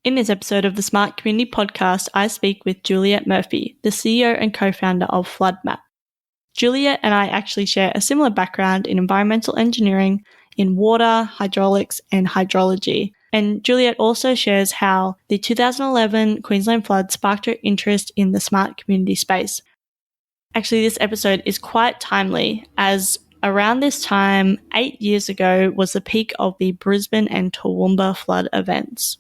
In this episode of the Smart Community Podcast, I speak with Juliette Murphy, the CEO and co-founder of FloodMap. Juliette and I actually share a similar background in environmental engineering, in water, hydraulics, and hydrology. And Juliette also shares how the 2011 Queensland flood sparked her interest in the smart community space. Actually, this episode is quite timely, as around this time, 8 years ago, was the peak of the Brisbane and Toowoomba flood events.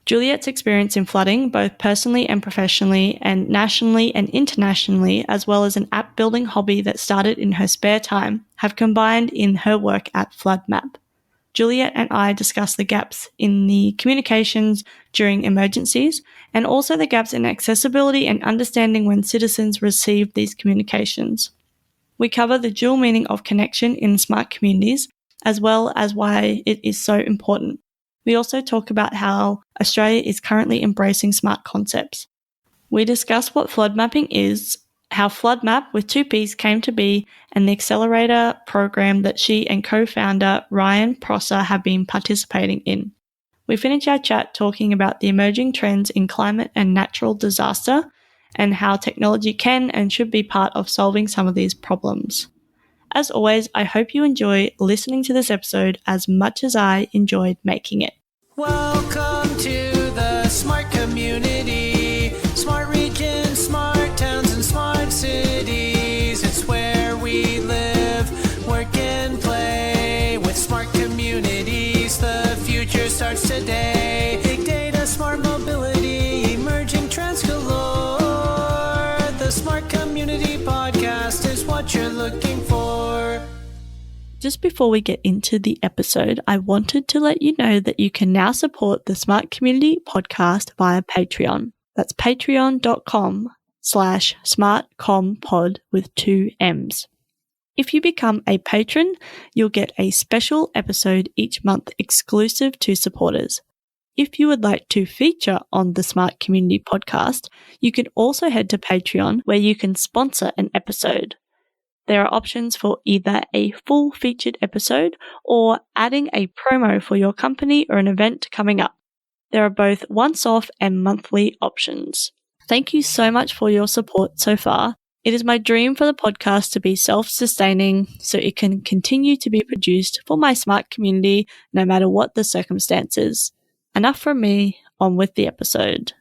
Juliette's experience in flooding, both personally and professionally, and nationally and internationally, as well as an app-building hobby that started in her spare time, have combined in her work at FloodMap. Juliette and I discuss the gaps in the communications during emergencies, and also the gaps in accessibility and understanding when citizens receive these communications. We cover the dual meaning of connection in smart communities, as well as why it is so important. We also talk about how Australia is currently embracing smart concepts. We discuss what flood mapping is, how FloodMap with 2 Ps came to be, and the accelerator program that she and co-founder Ryan Prosser have been participating in. We finish our chat talking about the emerging trends in climate and natural disaster, and how technology can and should be part of solving some of these problems. As always, I hope you enjoy listening to this episode as much as I enjoyed making it. Welcome to the smart community, smart regions, smart towns, and smart cities. It's where we live, work, and play. With smart communities, the future starts today. Big data, smart mobility, emerging trends galore. The Smart Community Podcast is what you're looking for. Just before we get into the episode, I wanted to let you know that you can now support the Smart Community Podcast via Patreon. That's patreon.com/smartcompod with 2 M's. If you become a patron, you'll get a special episode each month exclusive to supporters. If you would like to feature on the Smart Community Podcast, you can also head to Patreon where you can sponsor an episode. There are options for either a full featured episode or adding a promo for your company or an event coming up. There are both once-off and monthly options. Thank you so much for your support so far. It is my dream for the podcast to be self-sustaining so it can continue to be produced for my smart community no matter what the circumstances. Enough from me, on with the episode.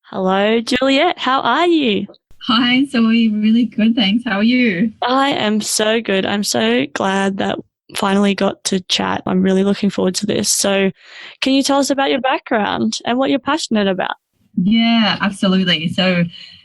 Hello, Juliette. How are you? Hi, Zoe. Really good, thanks. How are you? I am so good. I'm so glad that we finally got to chat. I'm really looking forward to this. So can you tell us about your background and what you're passionate about? Yeah, absolutely. So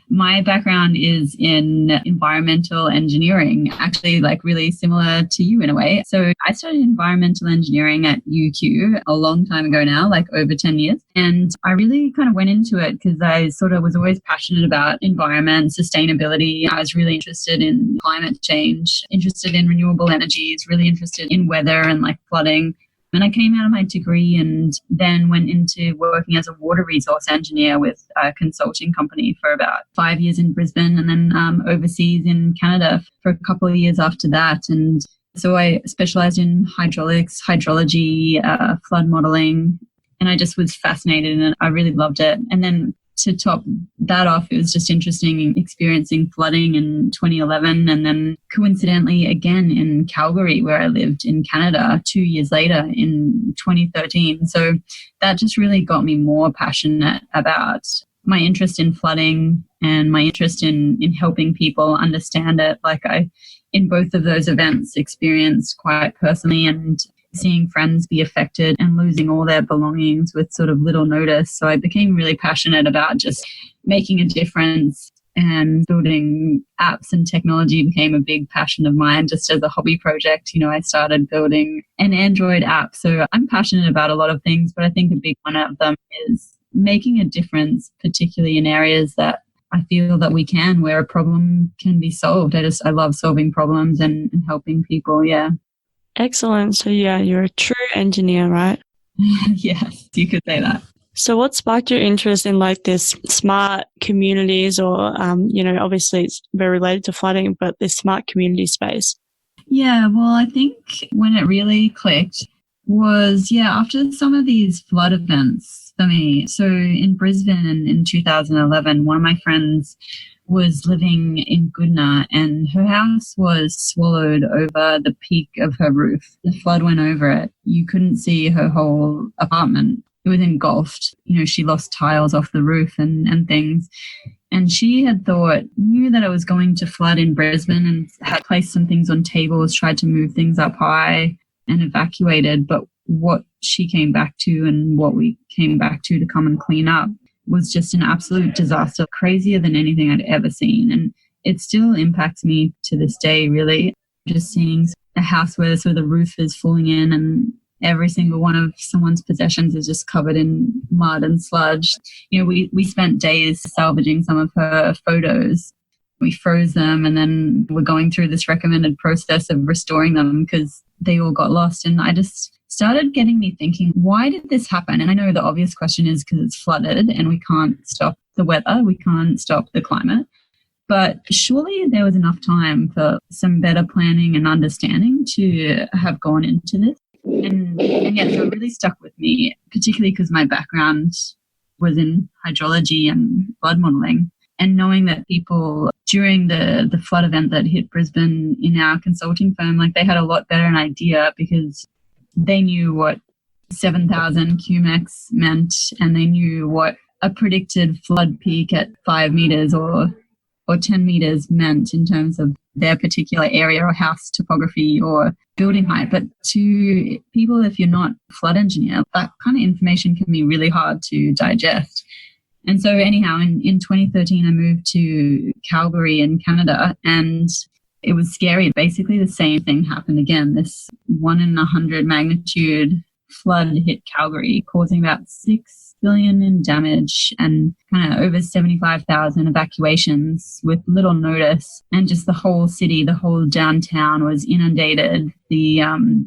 my background is in environmental engineering, actually like really similar to you in a way. So I studied environmental engineering at UQ a long time ago now, like over 10 years. And I really kind of went into it because I sort of was always passionate about environment, sustainability. I was really interested in climate change, interested in renewable energies, really interested in weather and like flooding. And I came out of my degree and then went into working as a water resource engineer with a consulting company for about 5 years in Brisbane and then overseas in Canada for a couple of years after that. And so I specialized in hydraulics, hydrology, flood modeling, and I just was fascinated and I really loved it. And then to top that off, it was just interesting experiencing flooding in 2011 and then coincidentally again in Calgary where I lived in Canada 2 years later in 2013. So that just really got me more passionate about my interest in flooding and my interest in helping people understand it. Like I, in both of those events, experienced quite personally and seeing friends be affected and losing all their belongings with sort of little notice. So I became really passionate about just making a difference, and building apps and technology became a big passion of mine just as a hobby project. You know, I started building an Android app. So I'm passionate about a lot of things, but I think a big one of them is making a difference, particularly in areas that I feel that we can, where a problem can be solved. I love solving problems and helping people. Yeah. Excellent. So yeah, you're a true engineer, right? Yes, you could say that. So what sparked your interest in like this smart communities or, obviously it's very related to flooding, but this smart community space? Yeah, well, I think when it really clicked, was, after some of these flood events for me. So in Brisbane in 2011, one of my friends was living in Goodna and her house was swallowed over the peak of her roof. The flood went over it. You couldn't see her whole apartment. It was engulfed. She lost tiles off the roof and things. And she knew that it was going to flood in Brisbane and had placed some things on tables, tried to move things up high and evacuated. But what she came back to and what we came back to come and clean up was just an absolute disaster, crazier than anything I'd ever seen. And it still impacts me to this day, really. Just seeing a house where sort of the roof is falling in and every single one of someone's possessions is just covered in mud and sludge. We spent days salvaging some of her photos. We froze them and then we're going through this recommended process of restoring them because they all got lost. And I just started getting me thinking, why did this happen? And I know the obvious question is because it's flooded and we can't stop the weather, we can't stop the climate. But surely there was enough time for some better planning and understanding to have gone into this. And yeah, so it really stuck with me, particularly because my background was in hydrology and flood modelling. And knowing that people during the flood event that hit Brisbane in our consulting firm, they had a lot better an idea because they knew what 7,000 QMX meant and they knew what a predicted flood peak at 5 meters or 10 meters meant in terms of their particular area or house topography or building height. But to people, if you're not a flood engineer, that kind of information can be really hard to digest. And so anyhow, in 2013, I moved to Calgary in Canada and it was scary. Basically, the same thing happened again. This 1 in 100 magnitude flood hit Calgary, causing about 6 billion in damage and kind of over 75,000 evacuations with little notice. And just the whole city, the whole downtown was inundated. The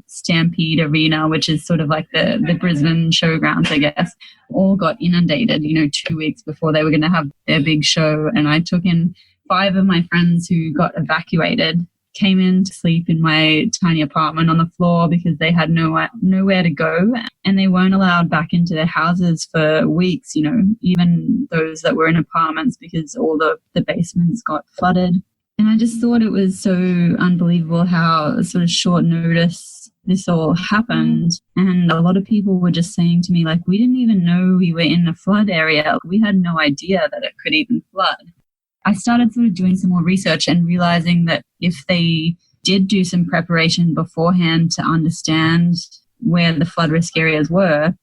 Stampede Arena, which is sort of like the Brisbane showgrounds, I guess, all got inundated, 2 weeks before they were going to have their big show. And I took in 5 of my friends who got evacuated, came in to sleep in my tiny apartment on the floor because they had nowhere to go and they weren't allowed back into their houses for weeks, even those that were in apartments because all the basements got flooded. And I just thought it was so unbelievable how sort of short notice this all happened. And a lot of people were just saying to me, we didn't even know we were in a flood area. We had no idea that it could even flood. I started sort of doing some more research and realizing that if they did do some preparation beforehand to understand where the flood risk areas were,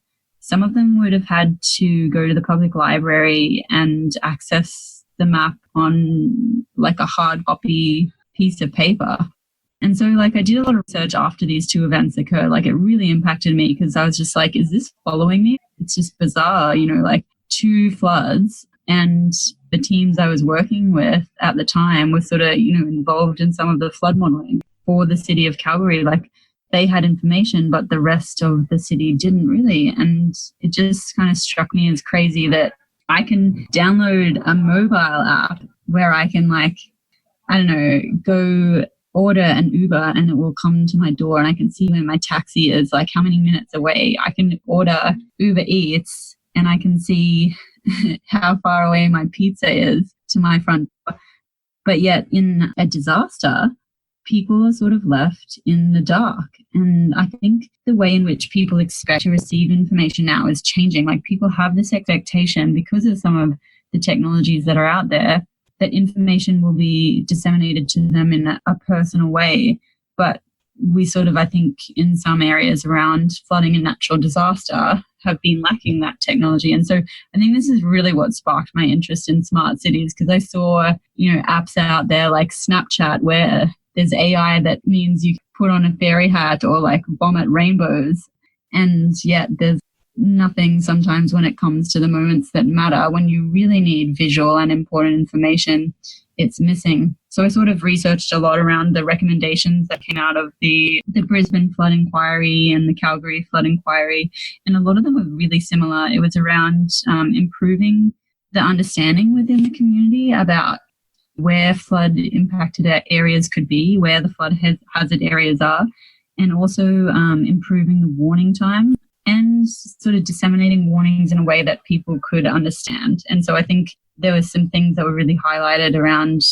some of them would have had to go to the public library and access the map on a hard copy piece of paper. And so I did a lot of research after these 2 events occurred. It really impacted me because I was just is this following me? It's just bizarre, 2 floods. And the teams I was working with at the time were sort of, involved in some of the flood modelling for the city of Calgary. They had information, but the rest of the city didn't really. And it just kind of struck me as crazy that I can download a mobile app where I can go order an Uber and it will come to my door and I can see where my taxi is, how many minutes away. I can order Uber Eats and I can see how far away my pizza is to my front door. But yet in a disaster, people are sort of left in the dark. And I think the way in which people expect to receive information now is changing. People have this expectation because of some of the technologies that are out there that information will be disseminated to them in a personal way. But we sort of, I think, in some areas around flooding and natural disaster have been lacking that technology. And so I think this is really what sparked my interest in smart cities because I saw, apps out there like Snapchat where there's AI that means you put on a fairy hat or vomit rainbows. And yet there's nothing sometimes when it comes to the moments that matter. When you really need visual and important information, it's missing. So I sort of researched a lot around the recommendations that came out of the Brisbane Flood Inquiry and the Calgary Flood Inquiry, and a lot of them were really similar. It was around improving the understanding within the community about where flood impacted areas could be, where the flood hazard areas are, and also improving the warning time and sort of disseminating warnings in a way that people could understand. And so I think there were some things that were really highlighted around,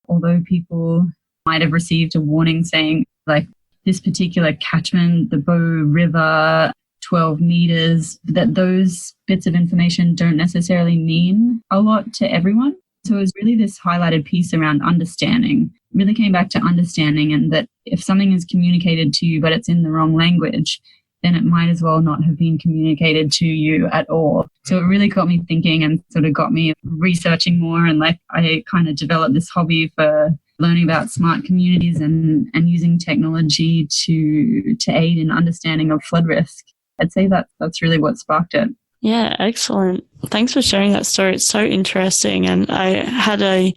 although people might have received a warning saying like this particular catchment, the Bow River, 12 meters, that those bits of information don't necessarily mean a lot to everyone. So it was really this highlighted piece around understanding, really came back to understanding, and that if something is communicated to you but it's in the wrong language, then it might as well not have been communicated to you at all. So it really got me thinking and sort of got me researching more. And like I kind of developed this hobby for learning about smart communities and using technology to aid in understanding of flood risk. I'd say that's really what sparked it. Yeah, excellent. Thanks for sharing that story. It's so interesting. And I had a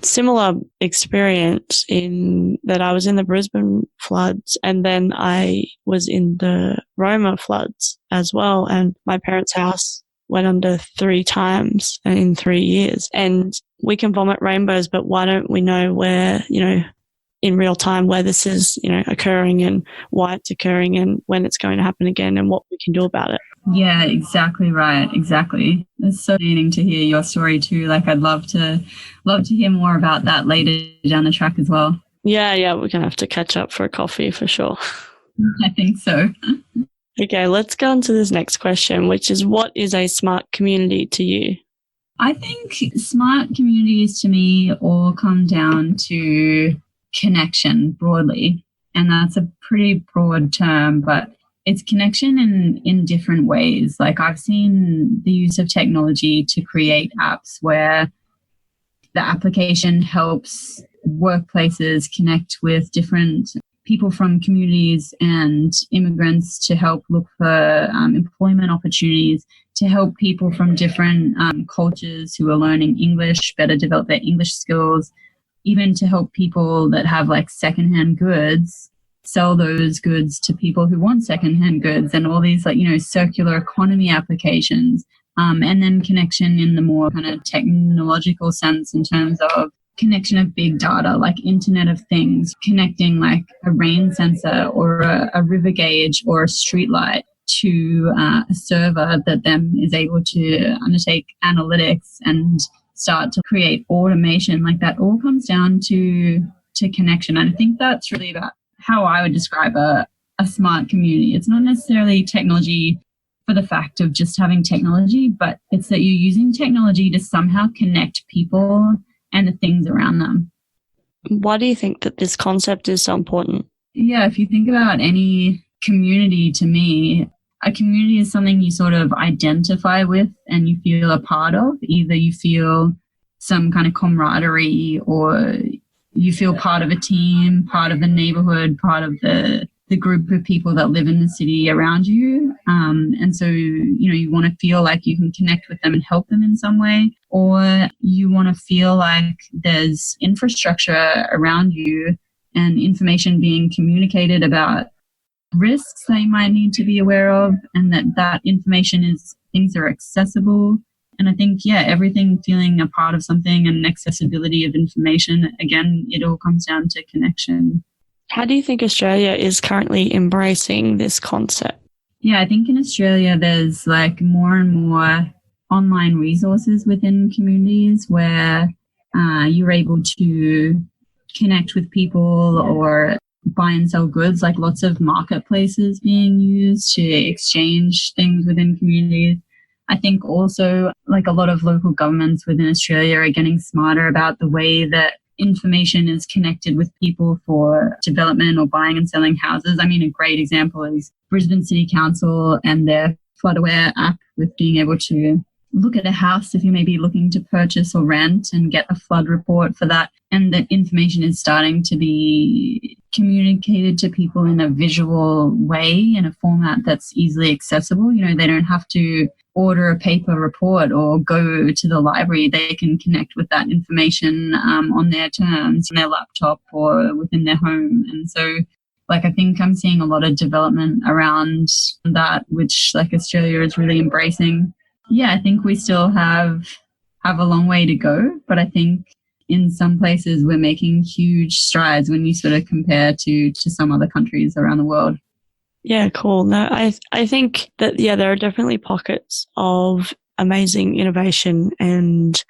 similar experience in that I was in the Brisbane floods, and then I was in the Roma floods as well. And my parents' house went under 3 times in 3 years. And we can vomit rainbows, but why don't we know where, in real time, where this is, occurring and why it's occurring and when it's going to happen again and what we can do about it? Yeah, exactly right. Exactly. It's so fascinating to hear your story too. Like I'd love to hear more about that later down the track as well. Yeah, we're going to have to catch up for a coffee for sure. I think so. Okay, let's go on to this next question, which is, what is a smart community to you? I think smart communities to me all come down to connection broadly. And that's a pretty broad term, but it's connection in different ways. Like I've seen the use of technology to create apps where the application helps workplaces connect with different people from communities and immigrants to help look for employment opportunities, to help people from different cultures who are learning English better develop their English skills, even to help people that have like secondhand goods sell those goods to people who want secondhand goods, and all these like, circular economy applications. And then connection in the more kind of technological sense in terms of connection of big data, like Internet of Things, connecting like a rain sensor or a river gauge or a street light to a server that then is able to undertake analytics and start to create automation. Like that all comes down to connection. And I think that's really about how I would describe a smart community. It's not necessarily technology for the fact of just having technology, but it's that you're using technology to somehow connect people and the things around them. Why do you think that this concept is so important? Yeah, if you think about any community, to me, a community is something you sort of identify with and you feel a part of. Either you feel some kind of camaraderie, or you feel part of a team, part of the neighborhood, part of the group of people that live in the city around you. And so, you want to feel like you can connect with them and help them in some way, or you want to feel like there's infrastructure around you and information being communicated about risks that you might need to be aware of, and that information is things are accessible. And I think, everything feeling a part of something and accessibility of information, again, it all comes down to connection. How do you think Australia is currently embracing this concept? Yeah, I think in Australia there's like more and more online resources within communities where you're able to connect with people or buy and sell goods, like lots of marketplaces being used to exchange things within communities. I think also like a lot of local governments within Australia are getting smarter about the way that information is connected with people for development or buying and selling houses. I mean, a great example is Brisbane City Council and their Flood Aware app, with being able to look at a house if you may be looking to purchase or rent and get a flood report for that. And that information is starting to be communicated to people in a visual way, in a format that's easily accessible. They don't have to order a paper report or go to the library. They can connect with that information on their terms, on their laptop or within their home. And so I think I'm seeing a lot of development around that, which Australia is really embracing. Yeah, I think we still have a long way to go, but I think in some places we're making huge strides when you sort of compare to some other countries around the world. Yeah, cool. No, I think that, yeah, there are definitely pockets of amazing innovation and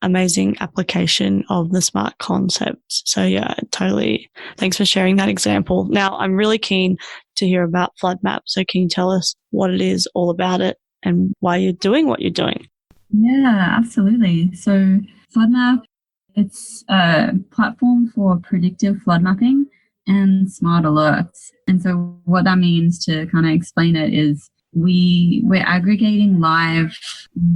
amazing application of the smart concepts. So yeah, totally. Thanks for sharing that example. Now I'm really keen to hear about FloodMap. So can you tell us what it is, all about it, and why you're doing what you're doing? Yeah, absolutely. So FloodMap, it's a platform for predictive flood mapping and smart alerts. And so what that means, to kind of explain it, is we're aggregating live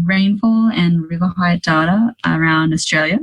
rainfall and river height data around Australia,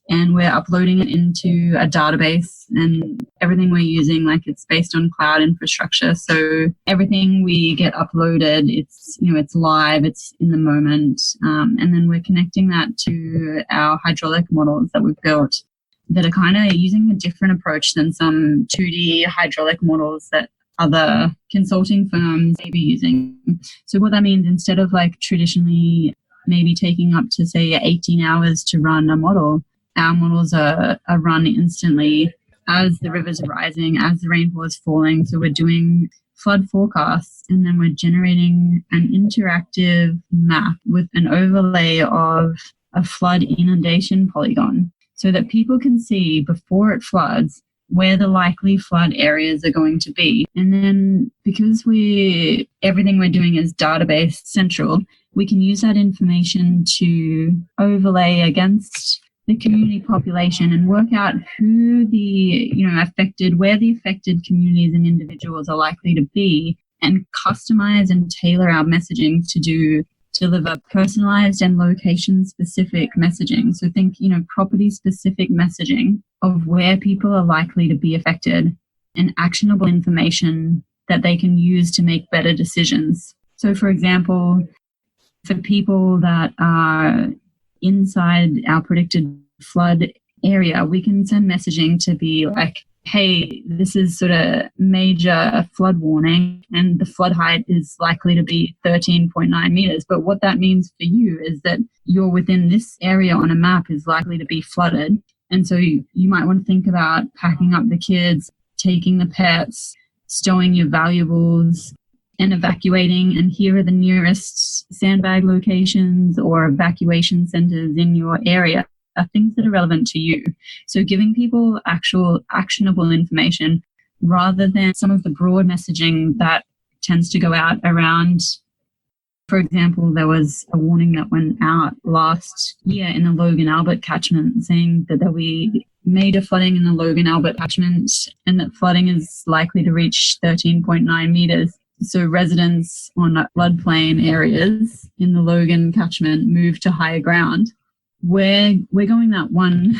and we're uploading it into a database, and everything we're using, like, it's based on cloud infrastructure. So everything we get uploaded, it's live, it's in the moment. And then we're connecting that to our hydraulic models that we've built that are kind of using a different approach than some 2D hydraulic models that other consulting firms may be using. So what that means, instead of like traditionally maybe taking up to say 18 hours to run a model, our models are run instantly as the rivers are rising, as the rainfall is falling. So we're doing flood forecasts, and then we're generating an interactive map with an overlay of a flood inundation polygon, so that people can see before it floods where the likely flood areas are going to be. And then because everything we're doing is database central, we can use that information to overlay against the community population and work out who where the affected communities and individuals are likely to be, and customize and tailor our messaging to deliver personalized and location-specific messaging. So think, property-specific messaging of where people are likely to be affected, and actionable information that they can use to make better decisions. So, for example, for people that are inside our predicted flood area, we can send messaging to be like, hey, this is sort of major flood warning, and the flood height is likely to be 13.9 meters. But what that means for you is that you're within this area on a map is likely to be flooded. And so you might want to think about packing up the kids, taking the pets, stowing your valuables, and evacuating. And here are the nearest sandbag locations or evacuation centers in your area, are things that are relevant to you. So giving people actual actionable information rather than some of the broad messaging that tends to go out around. For example, there was a warning that went out last year in the Logan Albert catchment saying that there'll be major flooding in the Logan Albert catchment and that flooding is likely to reach 13.9 meters. So residents on floodplain areas in the Logan catchment move to higher ground. We're going that one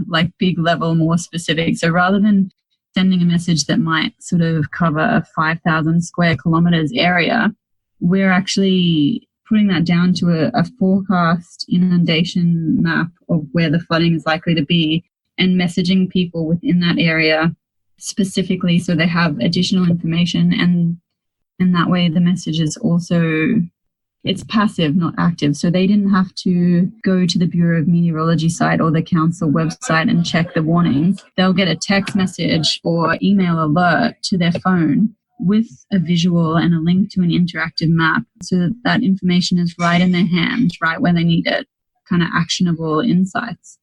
like big level more specific. So rather than sending a message that might sort of cover a 5,000 square kilometers area, we're actually putting that down to a forecast inundation map of where the flooding is likely to be, and messaging people within that area specifically so they have additional information. And that way the message is also, it's passive, not active. So they didn't have to go to the Bureau of Meteorology site or the council website and check the warnings. They'll get a text message or email alert to their phone with a visual and a link to an interactive map, so that that information is right in their hand, right where they need it, kind of actionable insights.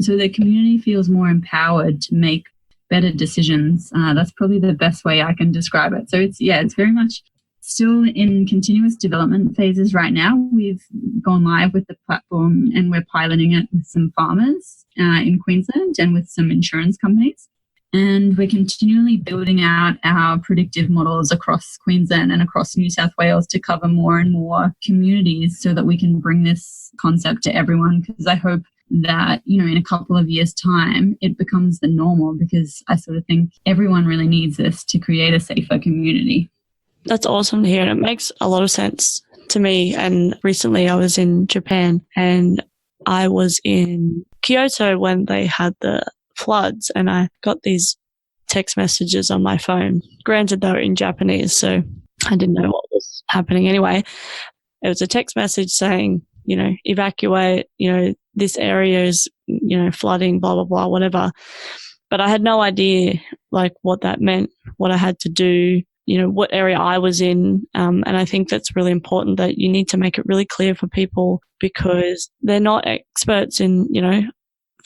So the community feels more empowered to make better decisions. That's probably the best way I can describe it. So it's very much still in continuous development phases right now. We've gone live with the platform and we're piloting it with some farmers in Queensland and with some insurance companies. And we're continually building out our predictive models across Queensland and across New South Wales to cover more and more communities so that we can bring this concept to everyone. Because I hope that, in a couple of years' time, it becomes the normal, because I sort of think everyone really needs this to create a safer community. That's awesome to hear. And it makes a lot of sense to me. And recently I was in Japan and I was in Kyoto when they had the floods, and I got these text messages on my phone. Granted, they were in Japanese, so I didn't know what was happening anyway. It was a text message saying, evacuate, this area is, flooding, blah, blah, blah, whatever. But I had no idea like what that meant, what I had to do, what area I was in. And I think that's really important that you need to make it really clear for people because they're not experts in,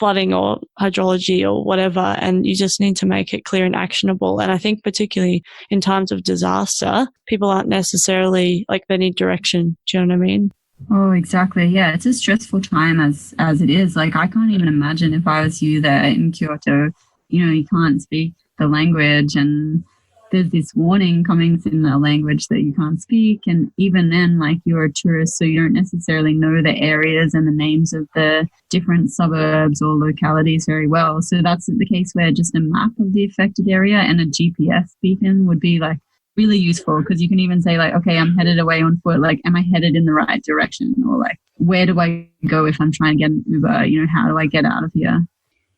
flooding or hydrology or whatever. And you just need to make it clear and actionable. And I think particularly in times of disaster, people aren't necessarily like they need direction. Do you know what I mean? Oh, exactly. Yeah, it's a stressful time as it is. Like I can't even imagine if I was you there in Kyoto, you can't speak the language and there's this warning coming in a language that you can't speak. And even then, like you're a tourist, so you don't necessarily know the areas and the names of the different suburbs or localities very well. So that's the case where just a map of the affected area and a GPS beacon would be like really useful because you can even say like, okay, I'm headed away on foot. Like, am I headed in the right direction? Or like, where do I go if I'm trying to get an Uber? How do I get out of here?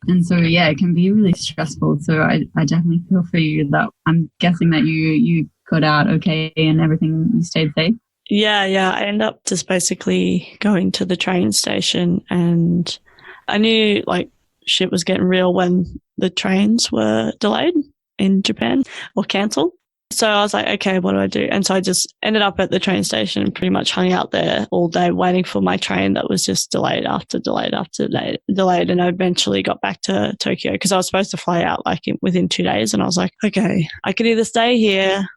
And so, yeah, it can be really stressful. So I definitely feel for you that I'm guessing that you got out okay and everything, you stayed safe. Yeah. I ended up just basically going to the train station and I knew like shit was getting real when the trains were delayed in Japan or cancelled. So I was like, okay, what do I do? And so I just ended up at the train station and pretty much hung out there all day waiting for my train that was just delayed after delayed. And I eventually got back to Tokyo because I was supposed to fly out like within 2 days. And I was like, okay, I could either stay here,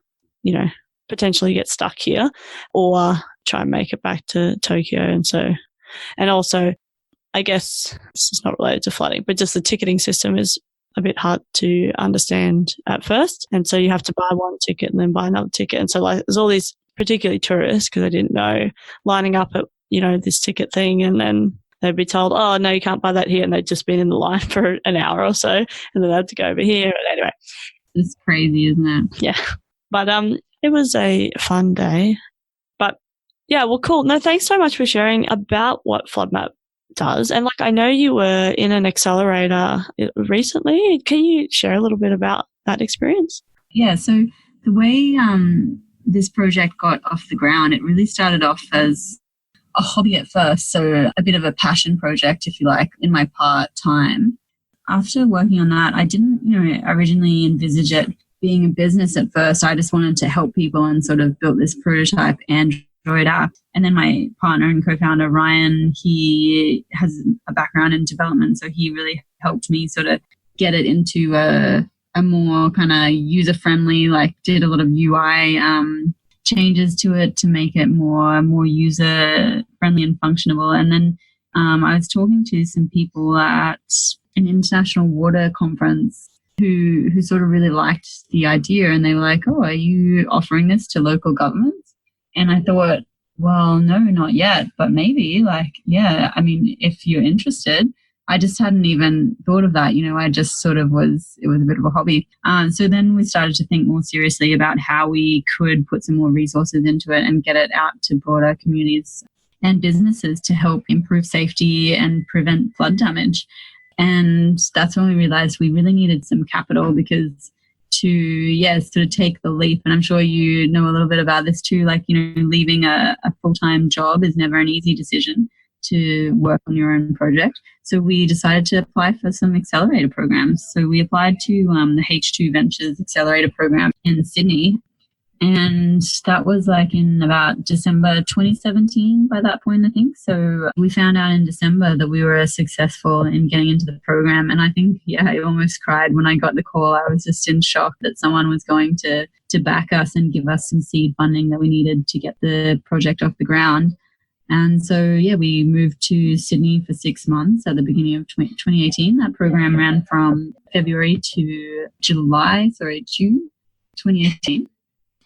potentially get stuck here or try and make it back to Tokyo. And also, I guess this is not related to flooding, but just the ticketing system is a bit hard to understand at first. And so you have to buy one ticket and then buy another ticket. And so like there's all these, particularly tourists, because I didn't know, lining up at, this ticket thing. And then they'd be told, oh, no, you can't buy that here. And they'd just been in the line for an hour or so. And then they had to go over here. And anyway. It's crazy, isn't it? Yeah. But it was a fun day. But yeah, well, cool. No, thanks so much for sharing about what FloodMap does. And like I know you were in an accelerator recently. Can you share a little bit about that experience? Yeah, so the way this project got off the ground, it really started off as a hobby at first, so a bit of a passion project, if you like, in my part-time. After working on that, I didn't originally envisage it being a business at first. I just wanted to help people and sort of built this prototype Android app. And then my partner and co-founder, Ryan, he has a background in development. So he really helped me sort of get it into a more kind of user-friendly, like did a lot of UI changes to it to make it more user-friendly and functionable. And then I was talking to some people at an international water conference who sort of really liked the idea. And they were like, oh, are you offering this to local governments? And I thought, well, no, not yet, but maybe yeah, I mean, if you're interested. I just hadn't even thought of that. I just sort of it was a bit of a hobby. So then we started to think more seriously about how we could put some more resources into it and get it out to broader communities and businesses to help improve safety and prevent flood damage. And that's when we realized we really needed some capital because to sort of take the leap. And I'm sure you know a little bit about this too, leaving a full-time job is never an easy decision to work on your own project. So we decided to apply for some accelerator programs. So we applied to the H2 Ventures Accelerator Program in Sydney. And that was in about December 2017 by that point, I think. So we found out in December that we were successful in getting into the program. And I think, I almost cried when I got the call. I was just in shock that someone was going to back us and give us some seed funding that we needed to get the project off the ground. And so, we moved to Sydney for 6 months at the beginning of 2018. That program ran from February to June 2018.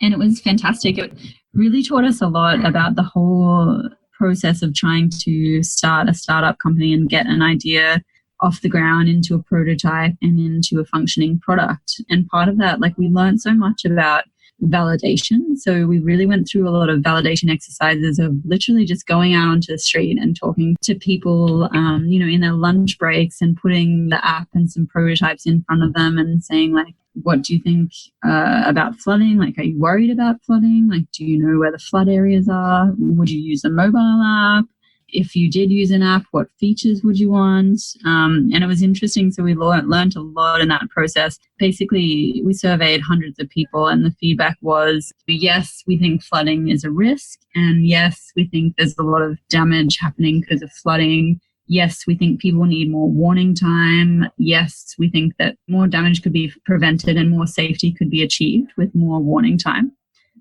And it was fantastic. It really taught us a lot about the whole process of trying to start a startup company and get an idea off the ground into a prototype and into a functioning product. And part of that, we learned so much about validation. So we really went through a lot of validation exercises of literally just going out onto the street and talking to people, in their lunch breaks and putting the app and some prototypes in front of them and saying, what do you think about flooding? Are you worried about flooding? Do you know where the flood areas are? Would you use a mobile app? If you did use an app, what features would you want? And it was interesting. So we learned a lot in that process. Basically, we surveyed hundreds of people and the feedback was, yes, we think flooding is a risk. And yes, we think there's a lot of damage happening because of flooding. Yes, we think people need more warning time. Yes, we think that more damage could be prevented and more safety could be achieved with more warning time.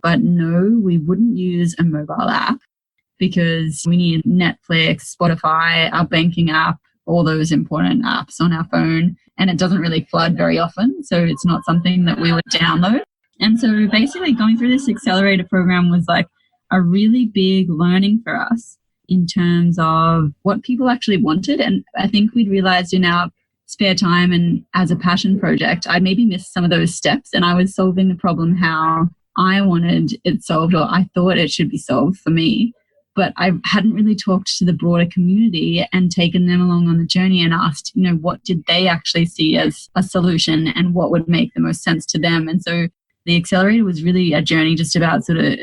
But no, we wouldn't use a mobile app because we need Netflix, Spotify, our banking app, all those important apps on our phone. And it doesn't really flood very often. So it's not something that we would download. And so basically going through this accelerator program was like a really big learning for us in terms of what people actually wanted. And I think we'd realized in our spare time and as a passion project, I maybe missed some of those steps and I was solving the problem how I wanted it solved or I thought it should be solved for me. But I hadn't really talked to the broader community and taken them along on the journey and asked, what did they actually see as a solution and what would make the most sense to them. And so the accelerator was really a journey just about sort of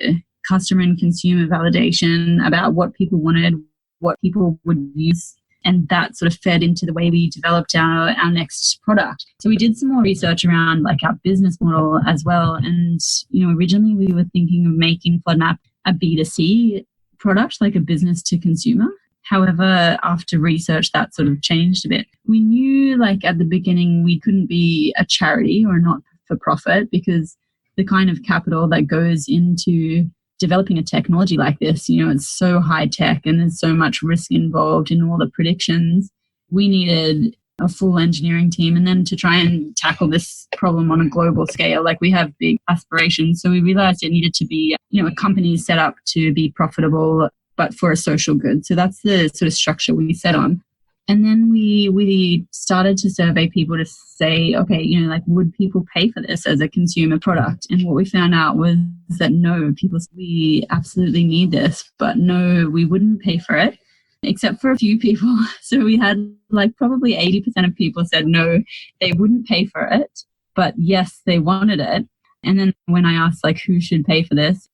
customer and consumer validation, about what people wanted, what people would use. And that sort of fed into the way we developed our next product. So we did some more research around like our business model as well. And, originally we were thinking of making FloodMap a B2C product, like a business to consumer. However, after research, that sort of changed a bit. We knew like at the beginning, we couldn't be a charity or not for profit because the kind of capital that goes into developing a technology like this, it's so high tech and there's so much risk involved in all the predictions. We needed a full engineering team and then to try and tackle this problem on a global scale, like we have big aspirations. So we realized it needed to be, a company set up to be profitable, but for a social good. So that's the sort of structure we set on. And then we started to survey people to say, okay, would people pay for this as a consumer product? And what we found out was that no, people said, we absolutely need this, but no, we wouldn't pay for it, except for a few people. So we had like probably 80% of people said no, they wouldn't pay for it, but yes, they wanted it. And then when I asked like who should pay for this,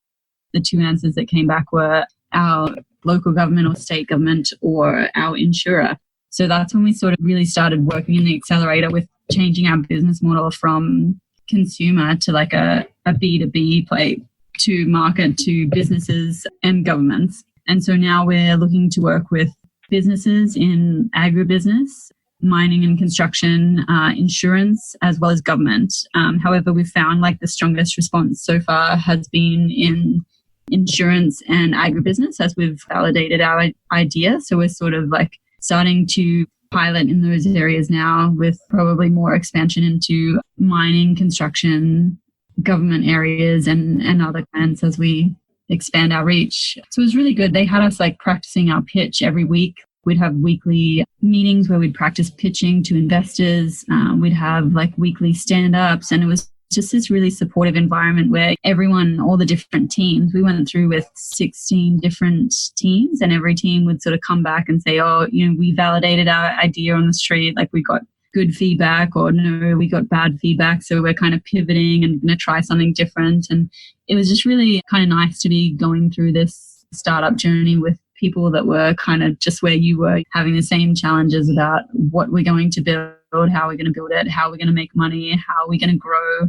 the two answers that came back were our local government or state government or our insurer. So that's when we sort of really started working in the accelerator with changing our business model from consumer to like a B2B play to market to businesses and governments. And so now we're looking to work with businesses in agribusiness, mining and construction, insurance, as well as government. However, we've found like the strongest response so far has been in insurance and agribusiness as we've validated our idea. So we're sort of like starting to pilot in those areas now with probably more expansion into mining, construction, government areas and other clients as we expand our reach. So it was really good. They had us like practicing our pitch every week. We'd have weekly meetings where we'd practice pitching to investors. We'd have like weekly stand-ups and it was just this really supportive environment where everyone, all the different teams, we went through with 16 different teams and every team would sort of come back and say, oh, we validated our idea on the street, like we got good feedback or no, we got bad feedback. So we're kind of pivoting and going to try something different. And it was just really kind of nice to be going through this startup journey with people that were kind of just where you were, having the same challenges about what we're going to build, how we're going to build it, how we're going to make money, how we're going to grow,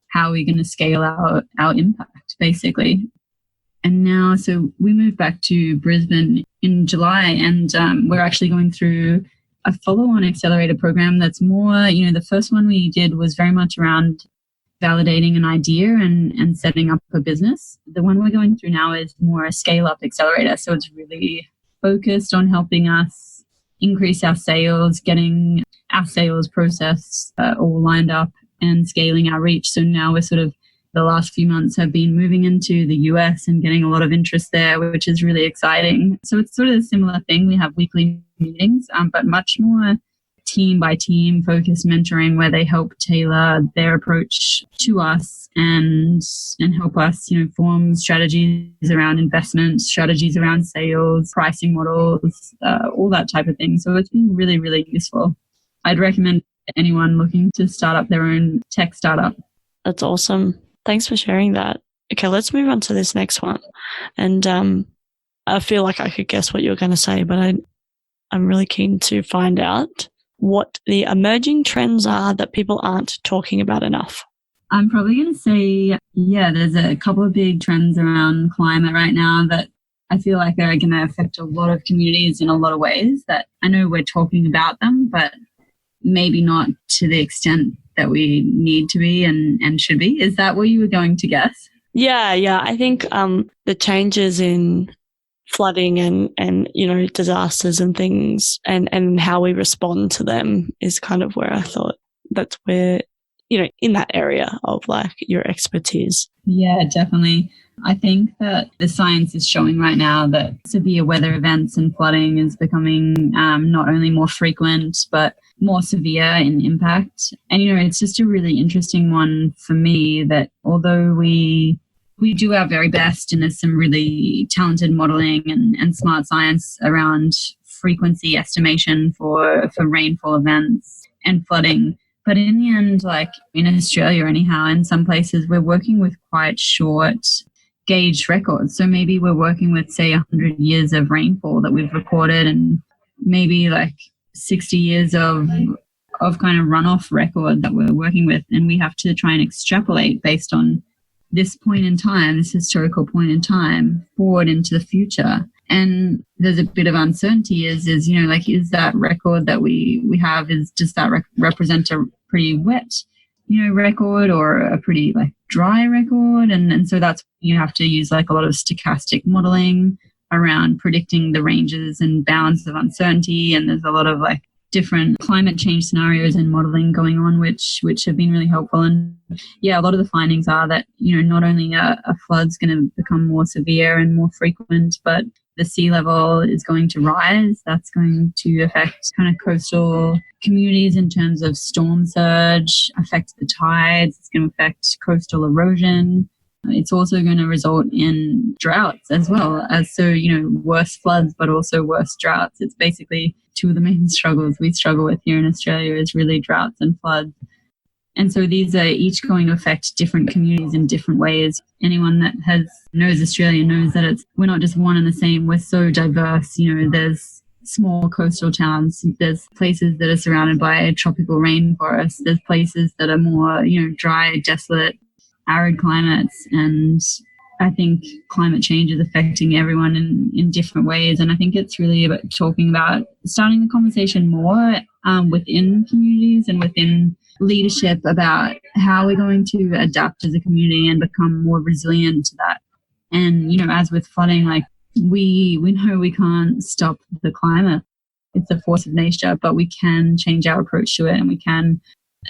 how we're going to scale our impact, basically. And now, so we moved back to Brisbane in July and we're actually going through a follow-on accelerator program that's more, the first one we did was very much around validating an idea and setting up a business. The one we're going through now is more a scale-up accelerator. So it's really focused on helping us increase our sales, getting our sales process all lined up and scaling our reach. So now we're sort of, the last few months have been moving into the US and getting a lot of interest there, which is really exciting. So it's sort of a similar thing. We have weekly meetings, but much more team by team focused mentoring where they help tailor their approach to us and help us, form strategies around investment, strategies around sales, pricing models, all that type of thing. So it's been really, really useful. I'd recommend anyone looking to start up their own tech startup. That's awesome. Thanks for sharing that. Okay, let's move on to this next one. And I feel like I could guess what you're going to say, but I'm really keen to find out what the emerging trends are that people aren't talking about enough. I'm probably going to say, there's a couple of big trends around climate right now that I feel like are going to affect a lot of communities in a lot of ways that I know we're talking about them, but maybe not to the extent that we need to be and should be. Is that what you were going to guess? Yeah. I think the changes in flooding and disasters and things and how we respond to them is kind of where I thought that's where, in that area of like your expertise. Yeah, definitely. I think that the science is showing right now that severe weather events and flooding is becoming not only more frequent, but more severe in impact. And, it's just a really interesting one for me that although we do our very best and there's some really talented modelling and smart science around frequency estimation for rainfall events and flooding. But in the end, like in Australia anyhow, in some places we're working with quite short gauged records. So maybe we're working with, say, 100 years of rainfall that we've recorded and maybe like 60 years of kind of runoff record that we're working with. And we have to try and extrapolate based on this point in time, this historical point in time, forward into the future. And there's a bit of uncertainty is that record that we have, does that represent a pretty wet, record or a pretty like dry record? And so that's, you have to use like a lot of stochastic modeling around predicting the ranges and bounds of uncertainty. And there's a lot of like different climate change scenarios and modeling going on, which have been really helpful. And a lot of the findings are that, not only a flood's going to become more severe and more frequent, but the sea level is going to rise. That's going to affect kind of coastal communities in terms of storm surge, affect the tides. It's going to affect coastal erosion. It's also going to result in droughts as well as, worse floods, but also worse droughts. It's basically two of the main struggles we struggle with here in Australia is really droughts and floods. And so these are each going to affect different communities in different ways. Anyone that knows Australia knows that we're not just one and the same. We're so diverse. There's small coastal towns. There's places that are surrounded by a tropical rainforest. There's places that are more, dry, desolate, arid climates. And I think climate change is affecting everyone in different ways. And I think it's really about talking about starting the conversation more within communities and within leadership about how we're going to adapt as a community and become more resilient to that. And, as with flooding, like we know we can't stop the climate. It's a force of nature, but we can change our approach to it and we can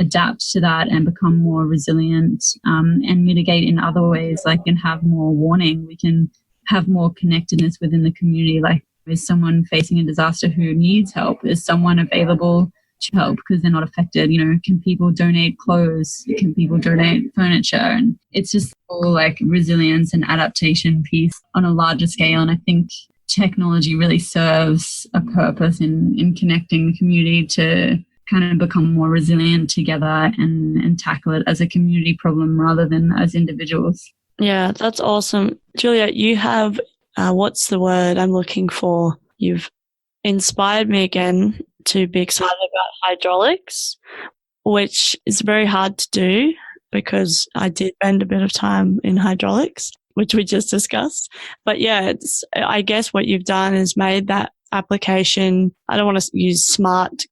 adapt to that and become more resilient and mitigate in other ways, like and have more warning. We can have more connectedness within the community. Like, is someone facing a disaster who needs help? Is someone available to help because they're not affected? Can people donate clothes? Can people donate furniture? And it's just all like resilience and adaptation piece on a larger scale. And I think technology really serves a purpose in connecting the community to kind of become more resilient together and tackle it as a community problem rather than as individuals. Yeah, that's awesome. Juliette, you have, what's the word I'm looking for? You've inspired me again to be excited about hydraulics, which is very hard to do because I did spend a bit of time in hydraulics, which we just discussed. But yeah, I guess what you've done is made that application, I don't want to use smart,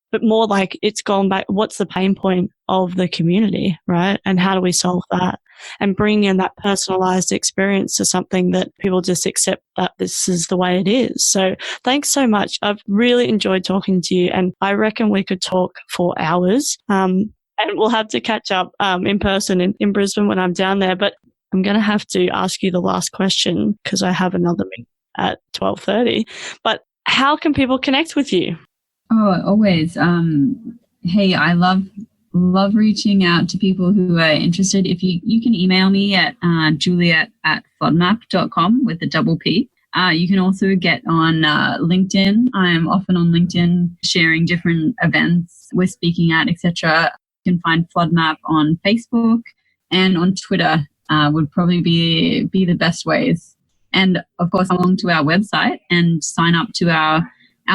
but more like it's gone back, what's the pain point of the community, right? And how do we solve that? And bring in that personalized experience to something that people just accept that this is the way it is. So thanks so much. I've really enjoyed talking to you, and I reckon we could talk for hours. And we'll have to catch up in person in Brisbane when I'm down there. But I'm going to have to ask you the last question because I have another meeting at 12:30. But how can people connect with you? Oh, always. Hey, I love reaching out to people who are interested. If you can email me at juliette@floodmap.com with a double P. You can also get on LinkedIn. I'm often on LinkedIn sharing different events we're speaking at, etc. You can find FloodMap on Facebook and on Twitter would probably be the best ways. And of course, come along to our website and sign up to our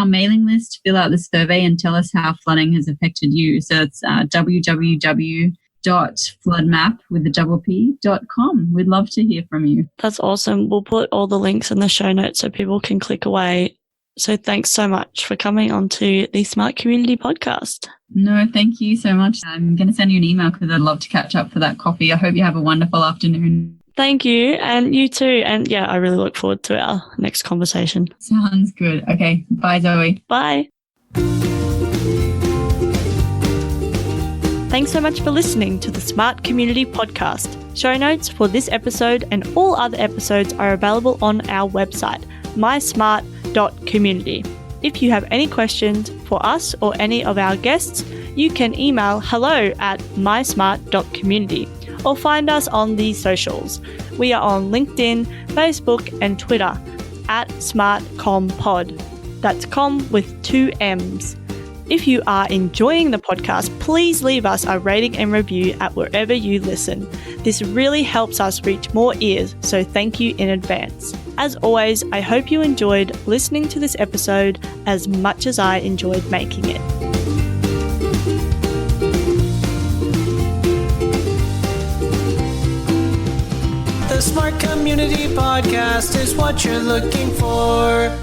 mailing list, fill out the survey and tell us how flooding has affected you. So it's www.floodmap.com. We'd love to hear from you. That's awesome. We'll put all the links in the show notes so people can click away. So thanks so much for coming on to the Smart Community Podcast. No, thank you so much. I'm going to send you an email because I'd love to catch up for that coffee. I hope you have a wonderful afternoon. Thank you. And you too. And yeah, I really look forward to our next conversation. Sounds good. Okay. Bye, Zoe. Bye. Thanks so much for listening to the Smart Community Podcast. Show notes for this episode and all other episodes are available on our website, mysmart.community. If you have any questions for us or any of our guests, you can email hello@mysmart.community or find us on the socials. We are on LinkedIn, Facebook and Twitter @SmartCommPod. That's Comm with 2 M's. If you are enjoying the podcast, please leave us a rating and review at wherever you listen. This really helps us reach more ears, so thank you in advance. As always, I hope you enjoyed listening to this episode as much as I enjoyed making it. The Smart Community Podcast is what you're looking for.